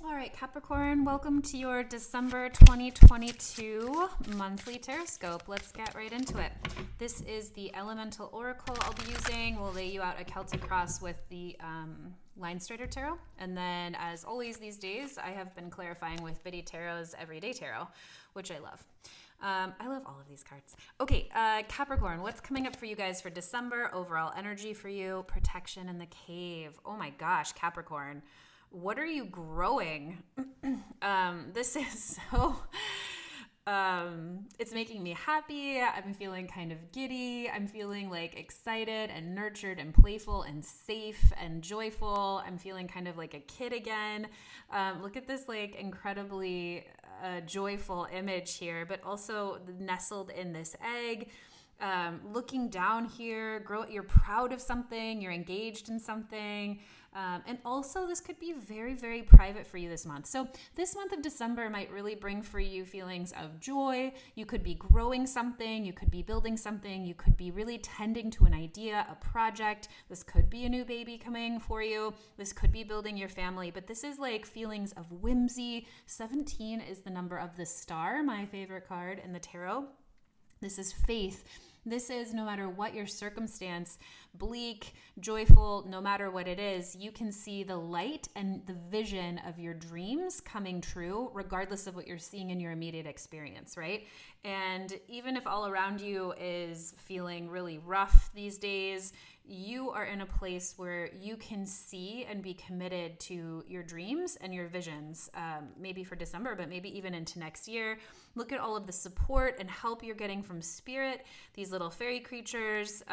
All right, Capricorn, welcome to your December 2022 monthly Taroscope. Let's get right into it. This is the Elemental Oracle I'll be using. We'll lay you out a Celtic cross with the Linestrider Tarot. And then, as always these days, I have been clarifying with Biddy Tarot's Everyday Tarot, which I love. I love all of these cards. Okay, Capricorn, what's coming up for you guys for December? Overall energy for you, protection in the cave. Oh my gosh, Capricorn. What are you growing? This is so, it's making me happy. I'm feeling kind of giddy. I'm feeling like excited and nurtured and playful and safe and joyful. I'm feeling kind of like a kid again. Look at this like incredibly joyful image here, but also nestled in this egg. Looking down here, you're proud of something, you're engaged in something. And also this could be very, very private for you this month. So this month of December might really bring for you feelings of joy. You could be growing something. You could be building something. You could be really tending to an idea, a project. This could be a new baby coming for you. This could be building your family, but this is like feelings of whimsy. 17 is the number of the star, my favorite card in the tarot. This is faith. This is no matter what your circumstance, bleak, joyful, no matter what it is, you can see the light and the vision of your dreams coming true, regardless of what you're seeing in your immediate experience, right? And even if all around you is feeling really rough these days, you are in a place where you can see and be committed to your dreams and your visions, maybe for December, but maybe even into next year. Look at all of the support and help you're getting from spirit, these little fairy creatures,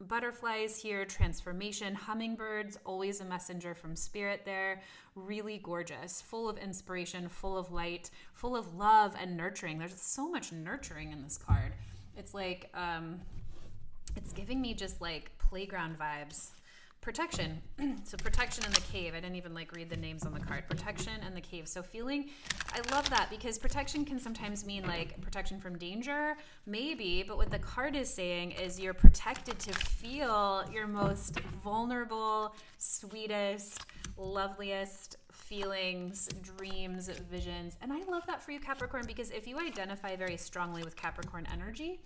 butterflies here, transformation, hummingbirds, always a messenger from spirit there. Really gorgeous, full of inspiration, full of light, full of love and nurturing. There's so much nurturing in this card. It's like, it's giving me just like playground vibes. Protection. So protection in the cave. I didn't even read the names on the card. Protection and the cave. So feeling, I love that because protection can sometimes mean like protection from danger, maybe, but what the card is saying is you're protected to feel your most vulnerable, sweetest, loveliest feelings, dreams, visions. And I love that for you, Capricorn, because if you identify very strongly with Capricorn energy,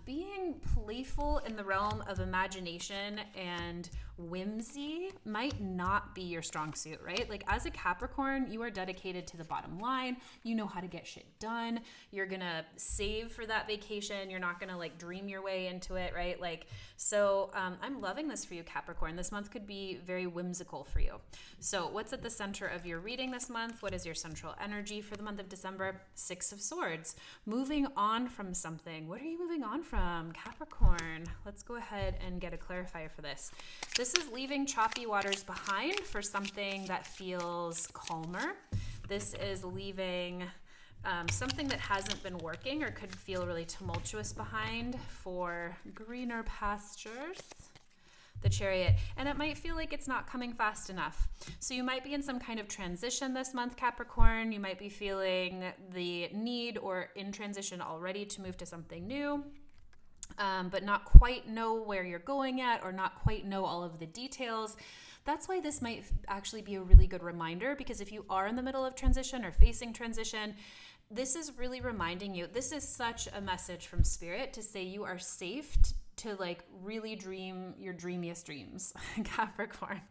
being playful in the realm of imagination and whimsy might not be your strong suit, right? Like as a Capricorn, you are dedicated to the bottom line. You know how to get shit done. You're going to save for that vacation. You're not going to like dream your way into it, right? So I'm loving this for you, Capricorn. This month could be very whimsical for you. So what's at the center of your reading this month? What is your central energy for the month of December? 6 of Swords. Moving on from something. What are you moving on from, Capricorn? Let's go ahead and get a clarifier for this. This is leaving choppy waters behind for something that feels calmer. This is leaving something that hasn't been working or could feel really tumultuous behind for greener pastures. The Chariot, and it might feel like it's not coming fast enough. So you might be in some kind of transition this month, Capricorn. You might be feeling the need or in transition already to move to something new, but not quite know where you're going yet or not quite know all of the details. That's why this might actually be a really good reminder, because if you are in the middle of transition or facing transition, this is really reminding you, this is such a message from Spirit to say you are safe to like really dream your dreamiest dreams, Capricorn.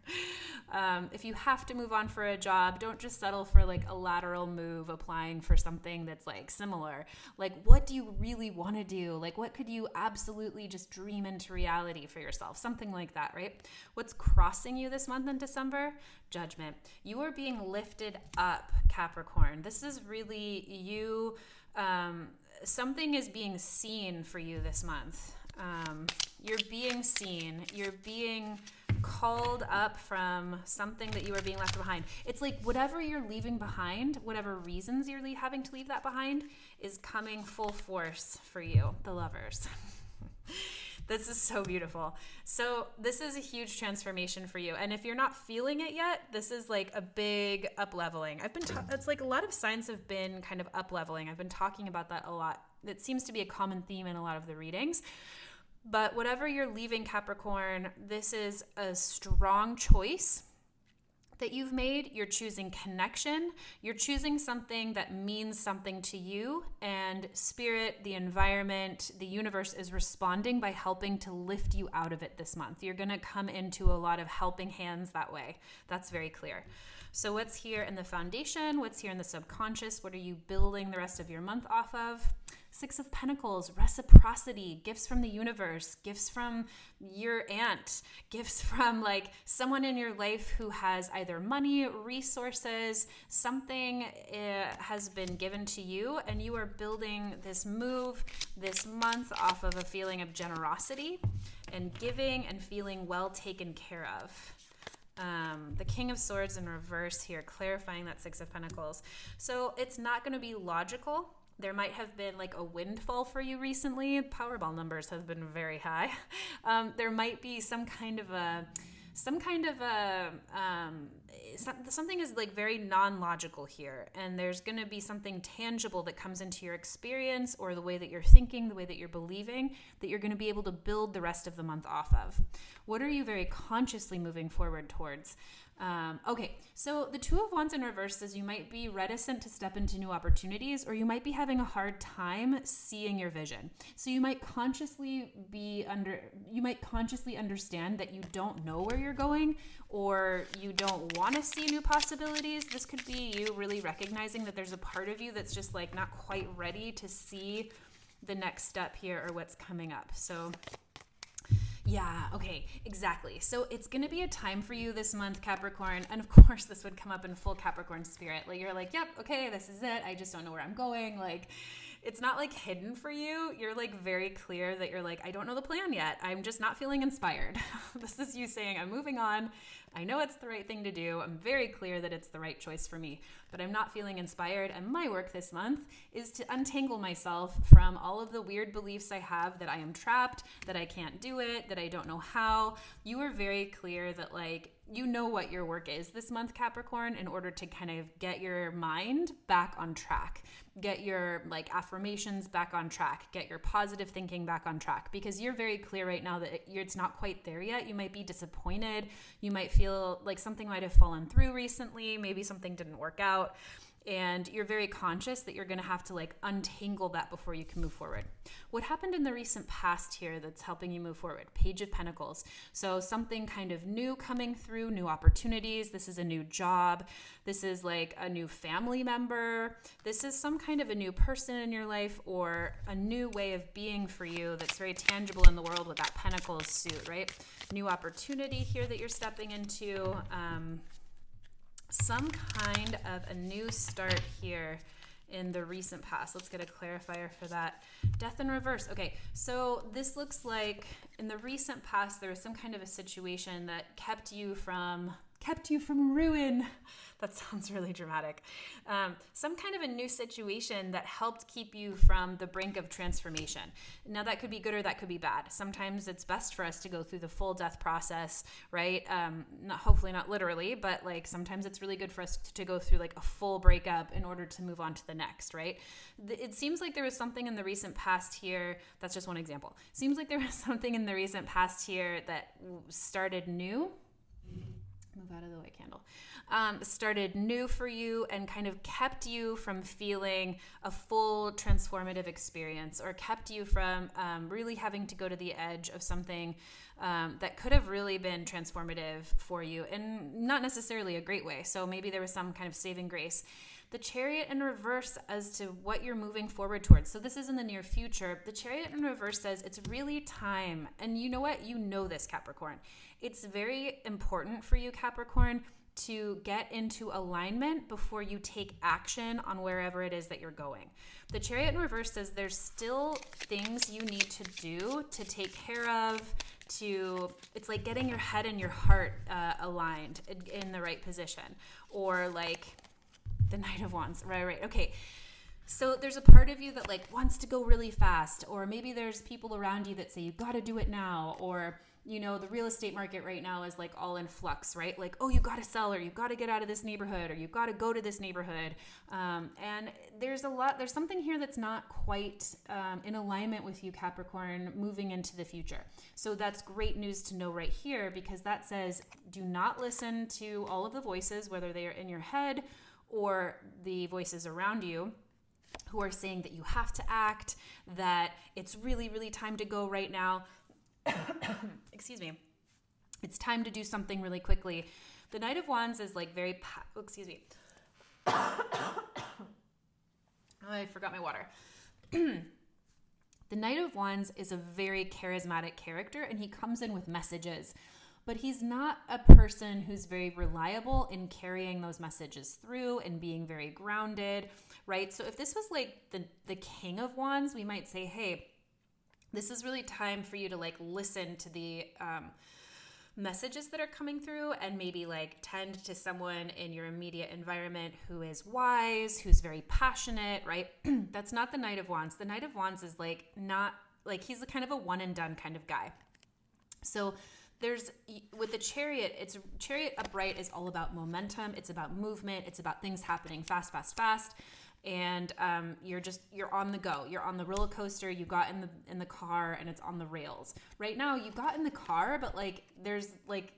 If you have to move on for a job, don't just settle for like a lateral move, applying for something that's like similar. Like, what do you really want to do? Like, what could you absolutely just dream into reality for yourself? Something like that, right? What's crossing you this month in December? Judgment. You are being lifted up, Capricorn. This is really you. Something is being seen for you this month. You're being seen. You're being called up from something that you are being left behind. It's like whatever you're leaving behind, whatever reasons you're having to leave that behind, is coming full force for you, the Lovers. This is so beautiful. So this is a huge transformation for you. And if you're not feeling it yet, this is like a big up-leveling. It's like a lot of signs have been kind of up-leveling. I've been talking about that a lot. It seems to be a common theme in a lot of the readings. But whatever you're leaving, Capricorn, this is a strong choice that you've made. You're choosing connection. You're choosing something that means something to you, and spirit, the environment, the universe is responding by helping to lift you out of it this month. You're going to come into a lot of helping hands that way. That's very clear. So what's here in the foundation? What's here in the subconscious? What are you building the rest of your month off of? Six of Pentacles, reciprocity, gifts from the universe, gifts from your aunt, gifts from like someone in your life who has either money, resources, something has been given to you, and you are building this move this month off of a feeling of generosity and giving and feeling well taken care of. The King of Swords in reverse here, clarifying that Six of Pentacles. So it's not going to be logical. There might have been like a windfall for you recently. Powerball numbers have been very high. There might be something is like very non-logical here, and there's going to be something tangible that comes into your experience or the way that you're thinking, the way that you're believing, that you're going to be able to build the rest of the month off of. What are you very consciously moving forward towards? Okay, so the Two of Wands in reverse says you might be reticent to step into new opportunities, or you might be having a hard time seeing your vision. So you might consciously understand that you don't know where you're going, or you don't want to see new possibilities. This could be you really recognizing that there's a part of you that's just like not quite ready to see the next step here or what's coming up. So yeah, okay, exactly. So it's going to be a time for you this month, Capricorn. And of course, this would come up in full Capricorn spirit. Like you're like, yep, okay, this is it. I just don't know where I'm going. Like it's not like hidden for you. You're like very clear that you're like, I don't know the plan yet. I'm just not feeling inspired. This is you saying, I'm moving on. I know it's the right thing to do. I'm very clear that it's the right choice for me, but I'm not feeling inspired. And my work this month is to untangle myself from all of the weird beliefs I have that I am trapped, that I can't do it, that I don't know how. You are very clear that like, you know what your work is this month, Capricorn, in order to kind of get your mind back on track, get your like affirmations back on track, get your positive thinking back on track, because you're very clear right now that it's not quite there yet. You might be disappointed. You might feel like something might have fallen through recently. Maybe something didn't work out. And you're very conscious that you're going to have to like untangle that before you can move forward. What happened in the recent past here that's helping you move forward? Page of Pentacles. So something kind of new coming through, new opportunities. This is a new job. This is like a new family member. This is some kind of a new person in your life or a new way of being for you that's very tangible in the world with that Pentacles suit, right? New opportunity here that you're stepping into. Some kind of a new start here in the recent past. Let's get a clarifier for that. Death in reverse. Okay, so this looks like in the recent past there was some kind of a situation that kept you from ruin. That sounds really dramatic. Some kind of a new situation that helped keep you from the brink of transformation. Now that could be good or that could be bad. Sometimes it's best for us to go through the full death process, right? Hopefully not literally, but like sometimes it's really good for us to go through like a full breakup in order to move on to the next, right? It seems like there was something in the recent past here. That's just one example. Seems like there was something in the recent past here that started new. Move out of the way, candle. Started new for you and kind of kept you from feeling a full transformative experience, or kept you from really having to go to the edge of something that could have really been transformative for you, and not necessarily a great way. So maybe there was some kind of saving grace. The Chariot in reverse as to what you're moving forward towards. So this is in the near future. The Chariot in reverse says it's really time. And you know what? You know this, Capricorn. It's very important for you, Capricorn, to get into alignment before you take action on wherever it is that you're going. The Chariot in reverse says there's still things you need to do to take care of, it's like getting your head and your heart aligned in the right position, or like the Knight of Wands, right. Okay. So there's a part of you that like wants to go really fast, or maybe there's people around you that say you got to do it now, or the real estate market right now is like all in flux, right? Like, oh, you got to sell, or you got to get out of this neighborhood, or you got to go to this neighborhood. And there's something here that's not quite in alignment with you, Capricorn, moving into the future. So that's great news to know right here, because that says do not listen to all of the voices, whether they are in your head or the voices around you, who are saying that you have to act, that it's really, really time to go right now. Excuse me. It's time to do something really quickly. The Knight of Wands is like very, excuse me. I forgot my water. The Knight of Wands is a very charismatic character, and he comes in with messages, but he's not a person who's very reliable in carrying those messages through and being very grounded, right? So if this was like the King of Wands, we might say, hey, this is really time for you to like listen to the messages that are coming through, and maybe like tend to someone in your immediate environment who is wise, who's very passionate, right? That's not the Knight of Wands. The Knight of Wands is like not like, he's a kind of a one and done kind of guy. So with the Chariot, Chariot upright is all about momentum. It's about movement. It's about things happening fast, fast, fast. And you're on the go. You're on the roller coaster. You got in the car, and it's on the rails. Right now, you got in the car, but like there's like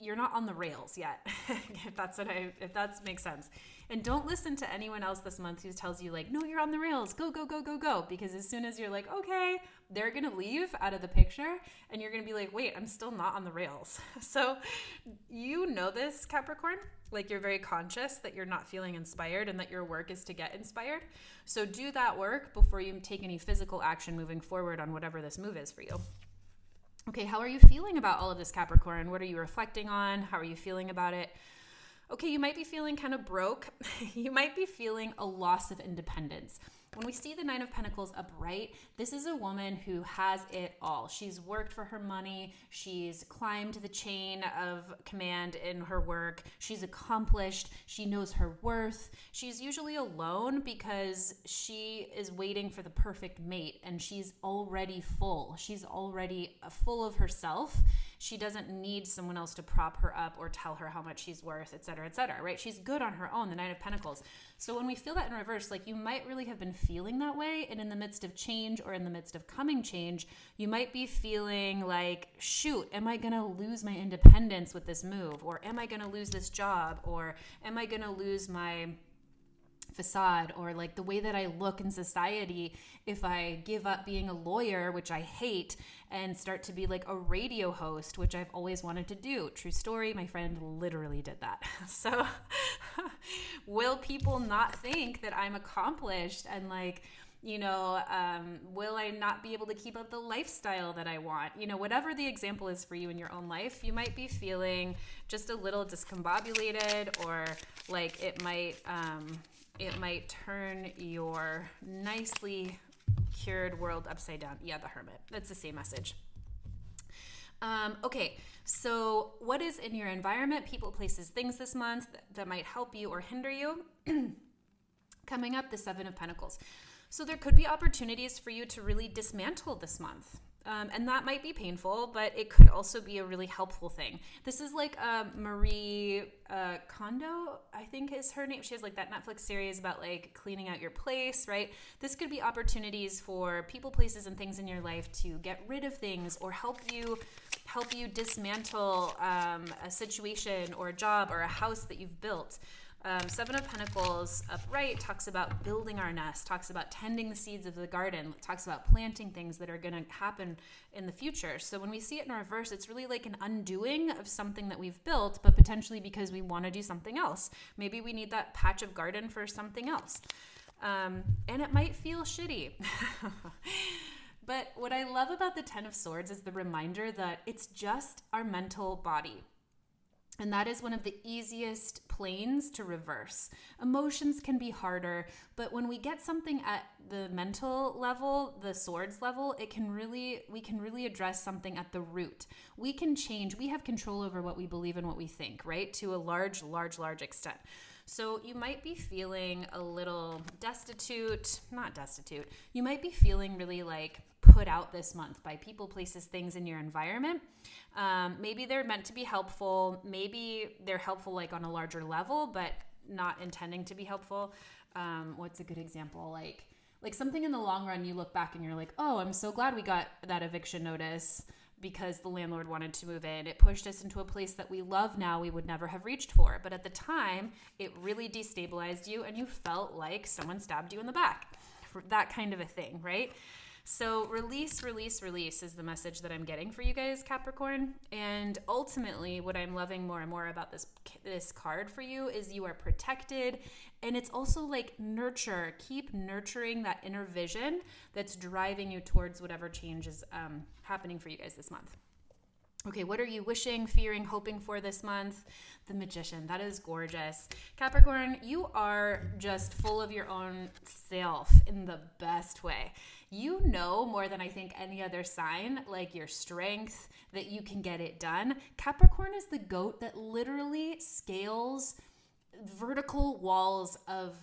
you're not on the rails yet. if that makes sense. And don't listen to anyone else this month who tells you like, no, you're on the rails. Go, go, go, go, go. Because as soon as you're like, okay, they're gonna leave out of the picture, and you're gonna be like, wait, I'm still not on the rails. So this, Capricorn. Like, you're very conscious that you're not feeling inspired and that your work is to get inspired. So do that work before you take any physical action moving forward on whatever this move is for you. Okay, how are you feeling about all of this, Capricorn? What are you reflecting on? How are you feeling about it? Okay, you might be feeling kind of broke. You might be feeling a loss of independence. When we see the Nine of Pentacles upright, this is a woman who has it all. She's worked for her money. She's climbed the chain of command in her work. She's accomplished. She knows her worth. She's usually alone because she is waiting for the perfect mate, and she's already full. She's already full of herself. She doesn't need someone else to prop her up or tell her how much she's worth, et cetera, right? She's good on her own, the Nine of Pentacles. So when we feel that in reverse, like, you might really have been feeling that way, and in the midst of change or in the midst of coming change, you might be feeling like, shoot, am I going to lose my independence with this move? Or am I going to lose this job? Or am I going to lose my facade, or like the way that I look in society if I give up being a lawyer, which I hate, and start to be like a radio host, which I've always wanted to do. True story, my friend literally did that. So will people not think that I'm accomplished, and like, will I not be able to keep up the lifestyle that I want? Whatever the example is for you in your own life, you might be feeling just a little discombobulated, or like it might turn your nicely cured world upside down. Yeah, the Hermit. That's the same message. Okay, so what is in your environment, people, places, things this month that might help you or hinder you? Coming up, the Seven of Pentacles. So there could be opportunities for you to really dismantle this month. And that might be painful, but it could also be a really helpful thing. This is like Marie Kondo, I think is her name. She has like that Netflix series about like cleaning out your place, right? This could be opportunities for people, places, and things in your life to get rid of things, or help you dismantle a situation or a job or a house that you've built. Seven of Pentacles upright talks about building our nest, talks about tending the seeds of the garden, talks about planting things that are going to happen in the future. So when we see it in reverse, it's really like an undoing of something that we've built, but potentially because we want to do something else. Maybe we need that patch of garden for something else. And it might feel shitty. But what I love about the Ten of Swords is the reminder that it's just our mental body. And that is one of the easiest planes to reverse. Emotions can be harder, but when we get something at the mental level, the swords level, we can really address something at the root. We can change. We have control over what we believe and what we think, right? To a large extent. So you might be feeling a little not destitute. You might be feeling really like put out this month by people, places, things in your environment. Maybe they're meant to be helpful. Maybe they're helpful like on a larger level, but not intending to be helpful. What's a good example? Like something in the long run, you look back and you're like, oh, I'm so glad we got that eviction notice because the landlord wanted to move in. It pushed us into a place that we love now we would never have reached for. But at the time, it really destabilized you and you felt like someone stabbed you in the back. That kind of a thing, right? So release, release, release is the message that I'm getting for you guys, Capricorn. And ultimately, what I'm loving more and more about this card for you is you are protected. And it's also like nurture. Keep nurturing that inner vision that's driving you towards whatever change is happening for you guys this month. Okay, what are you wishing, fearing, hoping for this month? The Magician. That is gorgeous. Capricorn, you are just full of your own self in the best way. You know more than I think any other sign, like your strength, that you can get it done. Capricorn is the goat that literally scales vertical walls of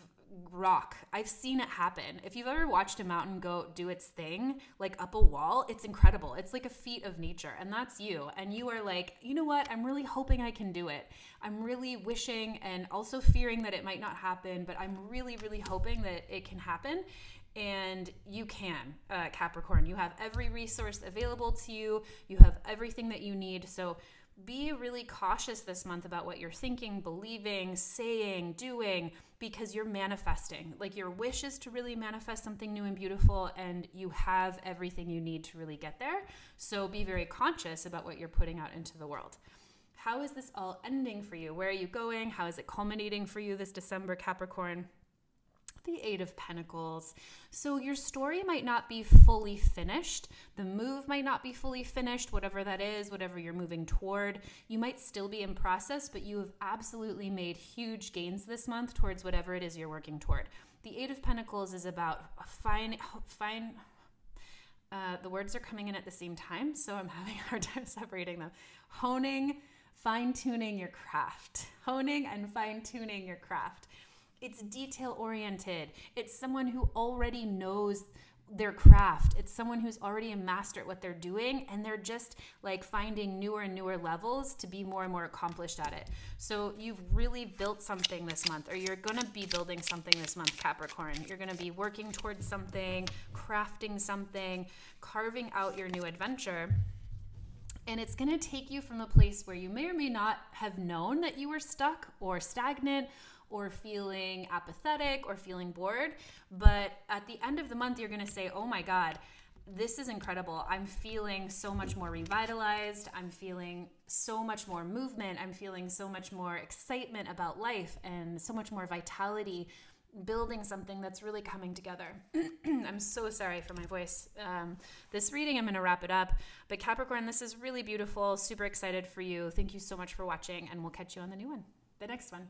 rock. I've seen it happen. If you've ever watched a mountain goat do its thing, like up a wall, it's incredible. It's like a feat of nature, and that's you. And you are like, you know what? I'm really hoping I can do it. I'm really wishing and also fearing that it might not happen, but I'm really, really hoping that it can happen. And you can, Capricorn. You have every resource available to you. You have everything that you need. So be really cautious this month about what you're thinking, believing, saying, doing, because you're manifesting. Like your wish is to really manifest something new and beautiful, and you have everything you need to really get there. So be very conscious about what you're putting out into the world. How is this all ending for you? Where are you going? How is it culminating for you this December, Capricorn? The Eight of Pentacles. So your story might not be fully finished. The move might not be fully finished, whatever that is, whatever you're moving toward. You might still be in process, but you have absolutely made huge gains this month towards whatever it is you're working toward. The Eight of Pentacles is about the words are coming in at the same time, so I'm having a hard time separating them. Honing, fine-tuning your craft. Honing and fine-tuning your craft. It's detail-oriented. It's someone who already knows their craft. It's someone who's already a master at what they're doing, and they're just like finding newer and newer levels to be more and more accomplished at it. So you've really built something this month, or you're going to be building something this month, Capricorn. You're going to be working towards something, crafting something, carving out your new adventure. And it's going to take you from a place where you may or may not have known that you were stuck or stagnant or feeling apathetic or feeling bored. But at the end of the month, you're going to say, oh my God, this is incredible. I'm feeling so much more revitalized. I'm feeling so much more movement. I'm feeling so much more excitement about life and so much more vitality, building something that's really coming together. I'm so sorry for my voice. This reading, I'm going to wrap it up. But Capricorn, this is really beautiful. Super excited for you. Thank you so much for watching, and we'll catch you on the next one.